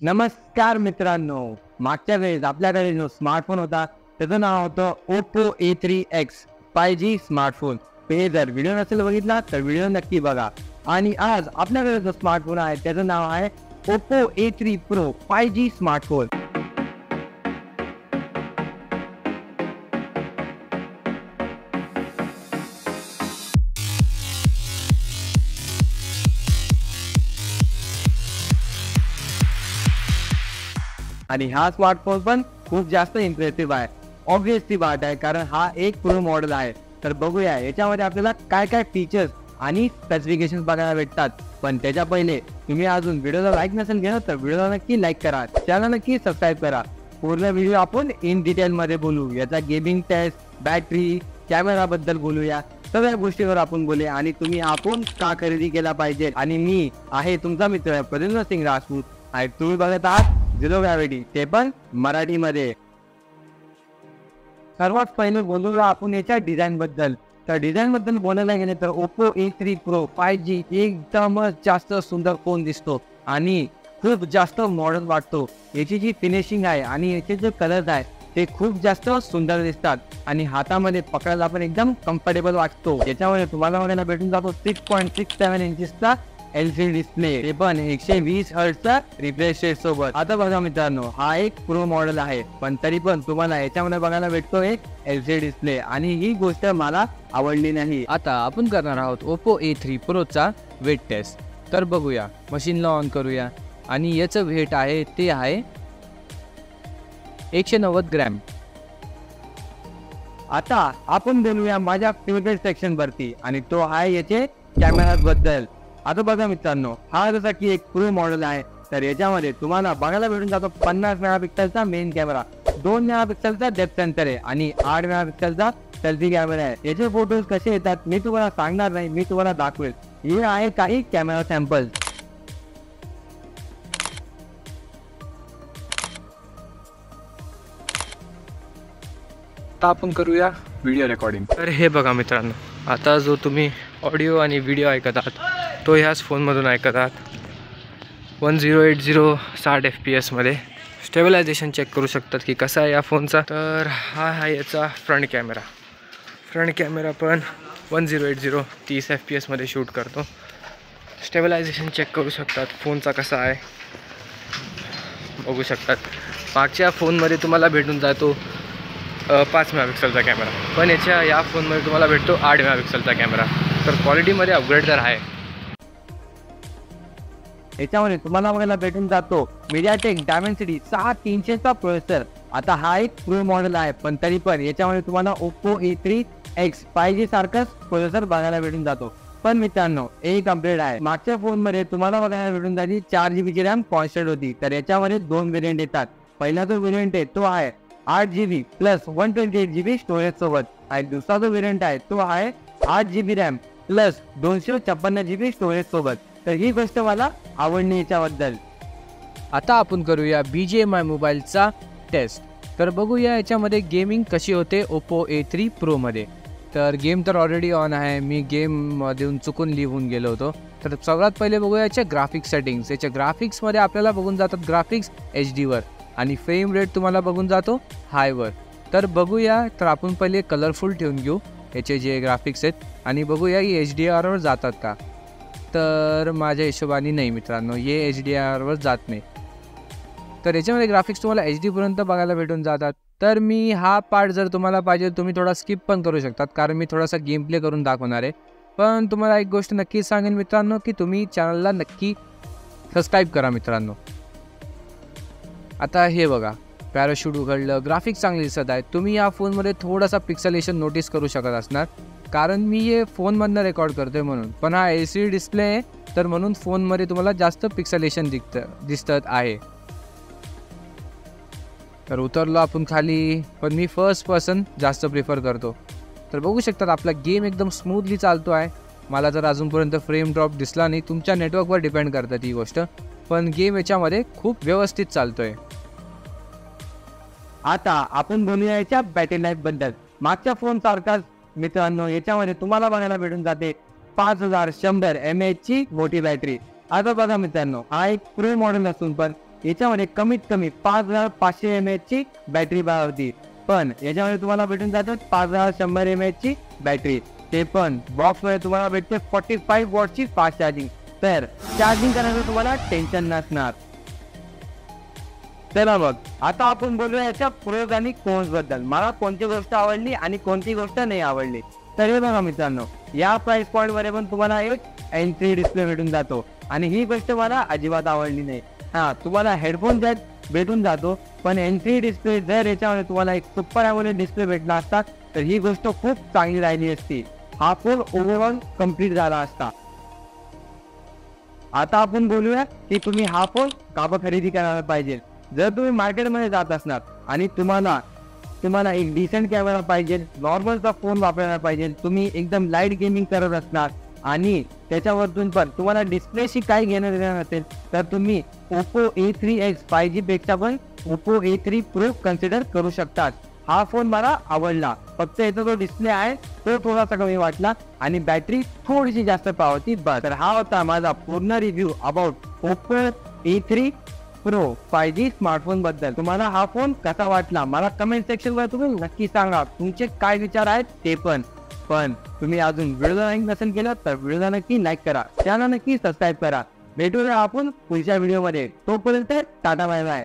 नमस्कार मित्रांनो, मागच्या वेळेस आपल्याकडे जो स्मार्टफोन होता त्याचं नाव होतं Oppo A3X 5G स्मार्टफोन. ते जर व्हिडिओ नसेल बघितला तर व्हिडिओ नक्की बघा. आणि आज आपल्याकडे जो स्मार्टफोन आहे त्याचं नाव आहे Oppo A3 Pro 5G smartphone. आणि हा स्मार्टफोन पण खूप जास्त इम्प्रेसिव्ह आहे. ऑब्वियसली बात आहे, कारण हा एक प्रो मॉडेल आहे. तर बघूया याच्यामध्ये आपल्याला काय काय फीचर्स आणि स्पेसिफिकेशन्स बघायला भेटतात. पण त्याच्या पहिले तुम्ही अजून व्हिडिओला लाईक नसेल केलं तर व्हिडिओला नक्की लाईक करा, चॅनल नक्की सबस्क्राईब करा. पूर्ण व्हिडिओ आपण इन डिटेलमध्ये बोलू. याचा गेमिंग टेस्ट, बॅटरी, कॅमेराबद्दल बोलूया. सगळ्या गोष्टीवर आपण बोलूया आणि आपण का खरेदी केला पाहिजे. आणि मी आहे तुमचा मित्र प्रद्युम्न सिंग राजपूत आणि तुम्ही बघत आहात झिरो ग्रॅव्हिटी, ते पण मराठीमध्ये. सर्वात पहिले बोलूया आपण याच्या डिझाईन बद्दल. तर डिझाईन बद्दल बोलायला गेले तर Oppo A3 Pro 5G एकदमच जास्त सुंदर फोन दिसतो आणि खूप जास्त मॉडर्न वाटतो. याची जी फिनिशिंग आहे आणि याचे जे कलर्स आहे ते खूप जास्त सुंदर दिसतात आणि हातामध्ये पकडायला पण एकदम कम्फर्टेबल वाटतो. याच्यामध्ये तुम्हाला बघायला भेटून जातो 6.67 इंचेसचा LCD डिस्प्ले, ते पण 120 हर्ट्झचा रिफ्रेश रेट सोबत. आता बघा मित्रांनो, हा एक प्रो मॉडेल आहे पण तरी पण तुम्हाला याच्यामध्ये बघायला भेटतो एक LCD डिस्प्ले आणि ही गोष्ट मला आवडली नाही. आता आपण करणार आहोत Oppo A3 Pro चा वेट टेस्ट. तर बघूया, मशीनला ऑन करूया आणि याचं वेट आहे ते आहे 190 ग्रॅम. आता आपण बोलूया माझ्या फेवरेट सेक्शन वरती आणि तो आहे याचे कॅमेरा बद्दल. आता बघा मित्रांनो, हा जसा की एक प्रो मॉडेल आहे तर याच्यामध्ये तुम्हाला बघायला भेटून जातो 50 मेगापिक्सलचा मेन कॅमेरा, 2 मेगापिक्सलचा डेप्थ सेन्सर आहे आणि 8 मेगापिक्सलचा सेल्फी कॅमेरा आहे. याचे फोटोज कसे येतात मी तुम्हाला सांगणार नाही, मी तुम्हाला दाखवेल. हे आहे काही कॅमेरा सॅम्पल. आता आपण करूया व्हिडिओ रेकॉर्डिंग. तर हे बघा मित्रांनो, आता जो तुम्ही ऑडिओ आणि व्हिडिओ ऐकत आहात तो ह्याच फोनमधून ऐकत आहात. 1080 60 FPS स्टेबलायझेशन चेक करू शकतात की कसा आहे या फोनचा. तर हा आहे याचा फ्रंट कॅमेरा. फ्रंट कॅमेरा पण 1080 30 FPS शूट करतो. स्टेबलायझेशन चेक करू शकतात फोनचा कसा आहे बघू शकतात. मागच्या फोनमध्ये तुम्हाला भेटून जातो 5 मेगापिक्सलचा कॅमेरा, पण या फोनमध्ये तुम्हाला भेटतो 8 मेगापिक्सलचा कॅमेरा. तर क्वालिटीमध्ये अपग्रेड तर आहे. याच्यामध्ये तुम्हाला बघायला भेटून जातो MediaTek Dimensity 6300चा प्रोसेसर. आता हा एक प्रो मॉडेल आहे पण तरी पण याच्यामध्ये तुम्हाला Oppo A3X 5G सारखाच प्रोसेसर बघायला भेटून जातो. पण मित्रांनो, एक अपडेट आहे. मागच्या फोनमध्ये तुम्हाला बघायला भेटून जाते 4GB रॅम कॉन्स्टंट होती. तर याच्यामध्ये 2 व्हेरियंट येतात. पहिला जो व्हेरियंट आहे तो आहे 8GB प्लस 128GB स्टोरेज सोबत आणि दुसरा जो व्हेरियंट आहे तो आहे 8GB RAM plus 256GB storage सोबत. तर ही गोष्ट मला आवडली याच्याबद्दल. आता आपण करूया BGMI मोबाईलचा टेस्ट. तर बघूया याच्यामध्ये गेमिंग कशी होते Oppo A3 Pro मध्ये. तर गेम तर ऑलरेडी ऑन आहे, मी गेममधून चुकून लिहून गेलो होतो. तर सर्वात पहिले बघूया याच्या ग्राफिक्स सेटिंग्स. याच्या ग्राफिक्समध्ये आपल्याला बघून जातात ग्राफिक्स HD आणि फ्रेम रेट तुम्हाला बघून जातो हायवर. तर बघूया, तर आपण पहिले कलरफुल ठेवून घेऊ याचे जे ग्राफिक्स आहेत आणि बघूया की HDRवर जातात का. तर माझ्या हिशोबाने नाही मित्रांनो, हे HDRवर जात नाही. तर याच्यामध्ये ग्राफिक्स तुम्हाला HD बघायला भेटून जातात. तर मी हा पार्ट जर तुम्हाला पाहिजे तुम्ही थोडा स्किप पण करू शकतात, कारण मी थोडासा गेम प्ले करून दाखवणार आहे. पण तुम्हाला एक गोष्ट नक्कीच सांगेन मित्रांनो की तुम्ही चॅनलला नक्की सबस्क्राईब करा मित्रांनो. आता हे बघा, पॅराशूट उघडलं, ग्राफिक्स चांगले दिसत आहेत. तुम्ही या फोनमध्ये थोडासा पिक्सलेशन नोटीस करू शकत असणार, कारण मी हे फोनमधनं रेकॉर्ड करतोय म्हणून. पण हा LCD डिस्प्ले आहे तर म्हणून फोनमध्ये तुम्हाला जास्त पिक्सलेशन दिसत आहे. तर उतरलो आपण खाली, पण मी फर्स्ट पर्सन जास्त प्रिफर करतो. तर बघू शकतात आपला गेम एकदम स्मूथली चालतो आहे. मला तर अजूनपर्यंत फ्रेम ड्रॉप दिसला नाही, तुमच्या नेटवर्कवर डिपेंड करतात ही गोष्ट, पण गेम याच्यामध्ये खूप व्यवस्थित चालतोय. आता आपण बोलूया याच्या बॅटरी लाईफ बद्दल. मागच्या फोन सारखाच मित्रांनो याच्यामध्ये तुम्हाला बघायला भेटून जाते 5100 mAh ची मोठी बॅटरी. आता बघा मित्रांनो, हा एक प्रो मॉडेल असून पण याच्यामध्ये कमीत कमी 5500 mAh ची बॅटरी होती, पण याच्यामध्ये तुम्हाला भेटून जातं 5100 mAh ची बॅटरी, ते पण बॉक्समध्ये तुम्हाला भेटते 45 वॉटची फास्ट चार्जिंग. तर चार्जिंग करायचं तुम्हाला टेन्शन नसणार. चला मग आता आपण बोलूया याच्या प्रोज आणि कॉन्स बद्दल. मला कोणती गोष्ट आवडली आणि कोणती गोष्ट नाही आवडली. तर हे बघा मित्रांनो, या प्राइस पॉइंट मध्ये पण तुम्हाला एक एंट्री डिस्प्ले भेटून जातो आणि ही गोष्ट मला अजिबात आवडली नाही. हा, तुम्हाला हेडफोन जॅक भेटून जातो, पण एंट्री डिस्प्ले जर याच्यामध्ये तुम्हाला एक सुपर एमोलेड डिस्प्ले भेटला असता तर ही गोष्ट खूप चांगली राहिली असती. हा फोन ओव्हरऑल कम्प्लीट झाला असता. आता आपण बोलूया की तुम्ही हा फोन का खरेदी करायला पाहिजे. जर तुम्ही मार्केटमध्ये जात असणार आणि तुम्हाला एक डिसेंट कॅमेरा पाहिजे, नॉर्मलचा फोन वापरायला पाहिजे, तुम्ही एकदम लाईट गेमिंग करत असणार आणि त्याच्यावरतून पण तुम्हाला डिस्प्लेशी काय घेणं देणं नसेल, तर तुम्ही ओप्पो A3X 5G पेक्षा पण ओप्पो A3 Pro कन्सिडर करू शकतात. हा फोन मला आवडला, फक्त याचा जो डिस्प्ले आहे तो थोडासा कमी वाटला आणि बॅटरी थोडीशी जास्त पावती बस. तर हा होता माझा पूर्ण review about Oppo A3 Pro 5G smartphone बद्दल. तुम्हाला हा फोन कसा वाटला मला कमेंट सेक्शन वर तुम्ही नक्की सांगा. तुमचे काय विचार आहेत ते पण तुम्ही अजून व्हिडिओ लाईक नसेल केलं तर व्हिडिओला नक्की लाईक करा, चॅनल नक्की सबस्क्राईब करा. भेटूया आपण पुढच्या व्हिडिओ मध्ये. तोपर्यंत टाटा बाय बाय.